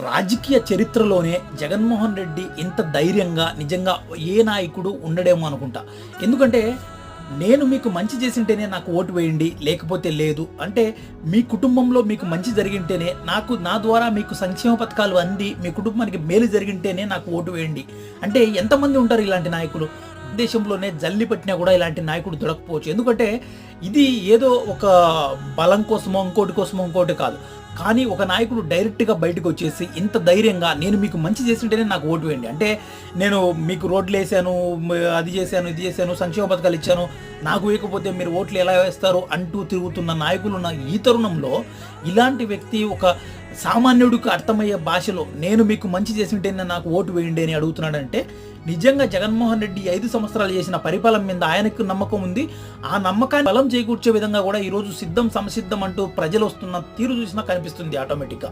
రాజకీయ చరిత్రలోనే జగన్మోహన్ రెడ్డి ఇంత ధైర్యంగా నిజంగా ఏ నాయకుడు ఉండడేమో అనుకుంటా. ఎందుకంటే నేను మీకు మంచి చేసింటేనే నాకు ఓటు వేయండి, లేకపోతే లేదు. అంటే మీ కుటుంబంలో మీకు మంచి జరిగింటేనే, నా ద్వారా మీకు సంక్షేమ పథకాలు అంది మీ కుటుంబానికి మేలు జరిగింటేనే నాకు ఓటు వేయండి. అంటే ఎంతమంది ఉంటారు ఇలాంటి నాయకులు? దేశంలోనే జల్లి పట్టినా కూడా ఇలాంటి నాయకుడు దొరకపోవచ్చు. ఎందుకంటే ఇది ఏదో ఒక బలం కోసమో ఇంకోటి కాదు. కానీ ఒక నాయకుడు డైరెక్ట్గా బయటకు వచ్చేసి ఇంత ధైర్యంగా నేను మీకు మంచి చేసింటేనే నాకు ఓటు వేయండి, అంటే నేను మీకు రోడ్లు వేసాను, అది చేశాను, ఇది చేశాను, సంక్షేమ పథకాలు ఇచ్చాను, నాకు వేయకపోతే మీరు ఓట్లు ఎలా వేస్తారు అంటూ తిరుగుతున్న నాయకులు ఉన్న ఈ తరుణంలో ఇలాంటి వ్యక్తి ఒక సామాన్యుడికి అర్థమయ్యే భాషలో నేను మీకు మంచి చేసింటేనే నాకు ఓటు వేయండి అని అడుగుతున్నాడంటే నిజంగా జగన్మోహన్ రెడ్డి 5 సంవత్సరాలు చేసిన పరిపాలన మీద ఆయనకు నమ్మకం ఉంది. ఆ నమ్మకాన్ని బలం చేకూర్చే విధంగా కూడా ఈరోజు సిద్ధం సమసిద్ధం అంటూ ప్రజలు వస్తున్న తీరు చూసినా కనిపిస్తుంది ఆటోమేటిక్గా.